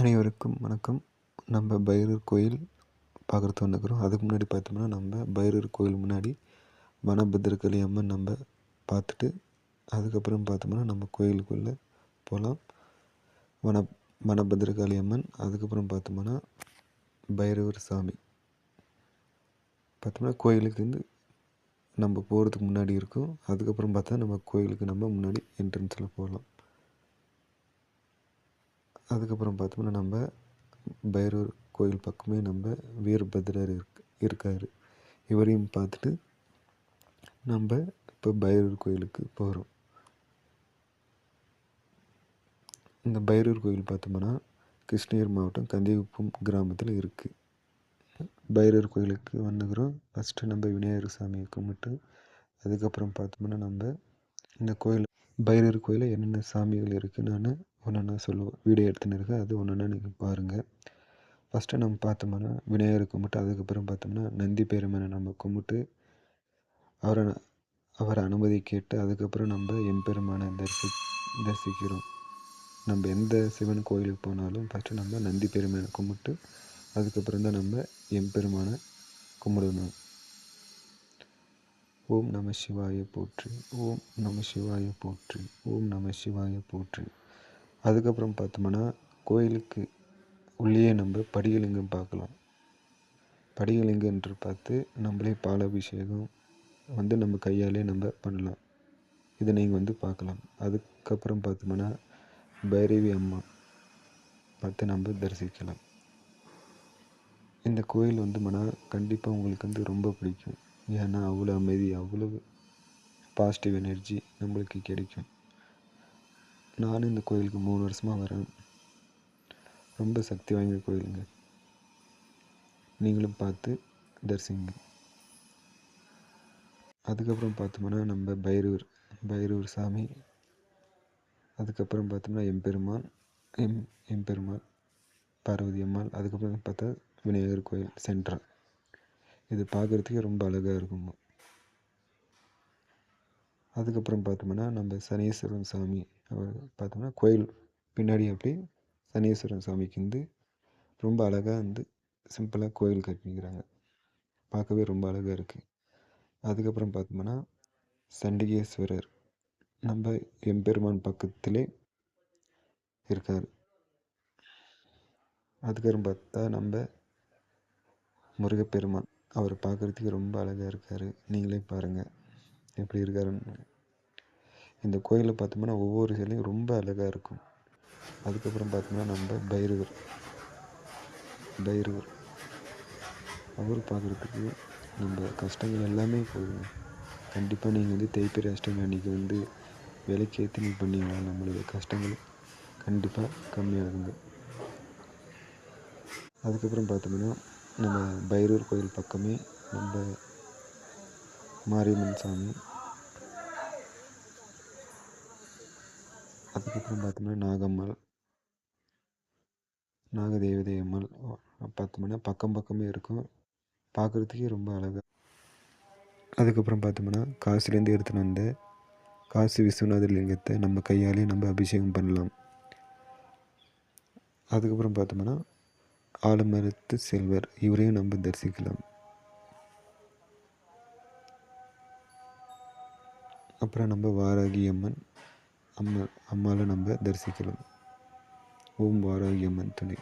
அனைவருக்கும் வணக்கம். நம்ம பைரவர் கோயில் பார்க்குறதுக்கு வந்துக்கிறோம். அதுக்கு முன்னாடி பார்த்தோம்னா, நம்ம பைரவர் கோயில் முன்னாடி வனபத்திரகாளி அம்மன் நம்ம பார்த்துட்டு, அதுக்கப்புறம் பார்த்தோம்னா நம்ம கோயிலுக்குள்ளே போகலாம். வன வனபத்திரகாளி அம்மன், அதுக்கப்புறம் பார்த்தோம்னா பைரவர் சாமி பார்த்தோம்னா கோயிலுக்கு வந்து நம்ம போகிறதுக்கு முன்னாடி இருக்கும். அதுக்கப்புறம் பார்த்தா நம்ம கோயிலுக்கு நம்ம முன்னாடி என்ட்ரன்ஸில் போகலாம். அதுக்கப்புறம் பார்த்தோம்னா நம்ம பைரவர் கோயில் பக்கமே நம்ம வீரபத்ரர் இருக்கார். இவரையும் பார்த்துட்டு நம்ம இப்போ பைரவர் கோயிலுக்கு போகிறோம். இந்த பைரவர் கோயில் பார்த்தோம்னா கிருஷ்ணகிரி மாவட்டம் கந்திகுப்பம் கிராமத்தில் இருக்குது. பைரவர் கோயிலுக்கு வந்துக்கிறோம். ஃபஸ்ட்டு நம்ம விநாயகர் சாமியை கும்பிட்டு அதுக்கப்புறம் பார்த்தோம்னா நம்ம இந்த கோயில் பைரவர் கோயிலில் என்னென்ன சாமிகள் இருக்குது நான் ஒன்றா சொல்லுவேன். வீடியோ எடுத்துன்னு இருக்கேன், அது ஒன்றா நீங்கள் பாருங்கள். ஃபஸ்ட்டு நம்ம பார்த்தோம்னா விநாயகரை கும்பிட்டு அதுக்கப்புறம் பார்த்தோம்னா நந்தி பெருமானை நம்ம கும்பிட்டு அவரை அனுமதி கேட்டு அதுக்கப்புறம் நம்ம எம்பெருமானை தரிசிக்கிறோம். நம்ம எந்த சிவன் கோயிலுக்கு போனாலும் ஃபஸ்ட்டு நம்ம நந்தி பெருமானை கும்பிட்டு அதுக்கப்புறம் தான் நம்ம எம்பெருமானை கும்பிடணும். ஓம் நம சிவாய போற்றி, ஓம் நம சிவாய போற்றி, ஓம் நம சிவாய போற்றி. அதுக்கப்புறம் பார்த்தோம்னா கோயிலுக்கு உள்ளே நம்ம படிகலிங்கம் பார்க்கலாம். படிகலிங்கம் என்று பார்த்து நம்மளே பாலாபிஷேகம் வந்து நம்ம கையாலே நம்ம பண்ணலாம். இதை நீங்கள் வந்து பார்க்கலாம். அதுக்கப்புறம் பார்த்தோம்னா பைரவி அம்மா பார்த்து நம்ம தரிசிக்கலாம். இந்த கோயில் வந்து கண்டிப்பாக உங்களுக்கு வந்து ரொம்ப பிடிக்கும். ஏன்னா அவ்வளோ அமைதி, அவ்வளோ பாசிட்டிவ் எனர்ஜி நம்மளுக்கு கிடைக்கும். நானும் இந்த கோயிலுக்கு 3 வருஷமாக வரேன். ரொம்ப சக்தி வாய்ந்த கோயிலுங்க. நீங்களும் பார்த்து தரிசிங்க. அதுக்கப்புறம் பார்த்தோம்னா நம்ம பைரவர் சாமி, அதுக்கப்புறம் பார்த்தோம்னா எம்பெருமான் பார்வதி அம்மாள், அதுக்கப்புறம் பார்த்தா விநாயகர் கோயில் சென்ட்ரல். இது பார்க்குறதுக்கே ரொம்ப அழகாக இருக்கும். அதுக்கப்புறம் பார்த்தோம்னா நம்ம சனீஸ்வரன் சாமி அவர் பார்த்தோம்னா கோயில் பின்னாடி அப்படி சனீஸ்வரன் சாமிக்கு வந்து ரொம்ப அழகாக வந்து சிம்பிளாக கோயில் கட்டிக்கிறாங்க. பார்க்கவே ரொம்ப அழகாக இருக்குது. அதுக்கப்புறம் பார்த்தோம்னா சண்டிகேஸ்வரர் நம்ம எம்பெருமான் பக்கத்திலே இருக்கார். அதுக்கப்புறம் பார்த்தா நம்ம முருகப்பெருமான், அவர் பார்க்குறதுக்கு ரொம்ப அழகாக இருக்கார். நீங்களே பாருங்கள் எப்படி இருக்காருன்னு. இந்த கோயிலில் பார்த்தோம்னா ஒவ்வொரு சிலையும் ரொம்ப அழகாக இருக்கும். அதுக்கப்புறம் பார்த்தோம்னா நம்ம பைரவர் அவர் பார்க்குறதுக்கு நம்ம கஷ்டங்கள் எல்லாமே போகுங்க. கண்டிப்பாக நீங்கள் வந்து தேய்பிறை அஷ்டமி அன்றைக்கி வந்து விலைக்கேற்றி நீங்கள் பண்ணிங்கன்னா நம்மளுடைய கஷ்டங்கள் கண்டிப்பாக கம்மியாகுங்க. அதுக்கப்புறம் பார்த்தோம்னா நம்ம பைரவர் கோயில் பக்கமே நம்ம மாரியம்மன் சாமி, அதுக்கப்புறம் பார்த்தோம்னா நாகம்மாள், நாகதேவதை அம்மாள் பார்த்தோம்னா பக்கமே இருக்கும். பார்க்குறதுக்கே ரொம்ப அழகாக. அதுக்கப்புறம் பார்த்தோம்னா காசுலேருந்து எடுத்துன்னு வந்த காசி விஸ்வநாதர் லிங்கத்தை நம்ம கையாலே நம்ம அபிஷேகம் பண்ணலாம். அதுக்கப்புறம் பார்த்தோம்னா ஆலமரத்து செல்வர், இவரையும் நம்ம தரிசிக்கலாம். அப்புறம் நம்ம வாராகி அம்மாவை நம்ம தரிசிக்கலாம். ஓம் வாராகி அம்மன் துணை.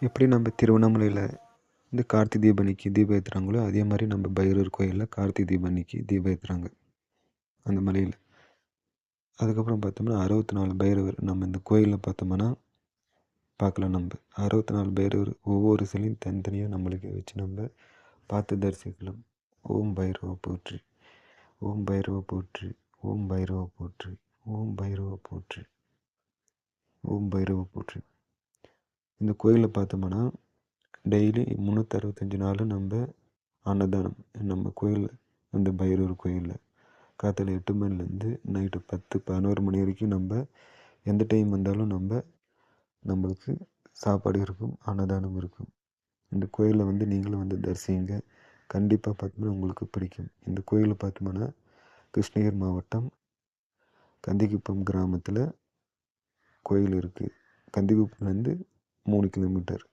எப்படி நம்ம திருவண்ணாமலையில் இந்த கார்த்திகை தீபனிக்கு தீபம் ஏற்றுறாங்களோ அதே மாதிரி நம்ம பைரவர் கோயிலில் கார்த்திகை தீபனிக்கு தீபம் ஏற்றுறாங்க அந்த மலையில். அதுக்கப்புறம் பார்த்தோம்னா 64 பைரவர் நம்ம இந்த கோயிலில் பார்த்தோம்னா பார்க்கலாம். நம்ம 64 பைரவர் ஒவ்வொரு சிலையும் தனித்தனியாக நம்மளுக்கு வச்சு நம்ம பார்த்து தரிசிக்கலாம். ஓம் பைரவ போற்றி, ஓம் பைரவ போற்றி, ஓம் பைரவ போற்றி, ஓம் பைரவ போற்றி, ஓம் பைரவ போற்றி. இந்த கோயிலில் பார்த்தோம்னா டெய்லி 365 நாளும் நம்ம அன்னதானம் நம்ம கோயிலில் அந்த பைரவர் கோயிலில் காலையில் 8 மணிலேருந்து நைட்டு 10-11 மணி வரைக்கும் நம்ம எந்த டைம் வந்தாலும் நம்மளுக்கு சாப்பாடு இருக்கும், அன்னதானம் இருக்கும். இந்த கோயிலில் வந்து நீங்களும் வந்து தரிசிங்க. கண்டிப்பாக பார்த்தோம்னா உங்களுக்கு பிடிக்கும். இந்த கோயிலை பார்த்தோம்னா கிருஷ்ணகிரி மாவட்டம் கந்திகுப்பம் கிராமத்தில் கோயில் இருக்குது. கந்திக்குப்பத்துலேருந்து 3 கிலோமீட்டர்.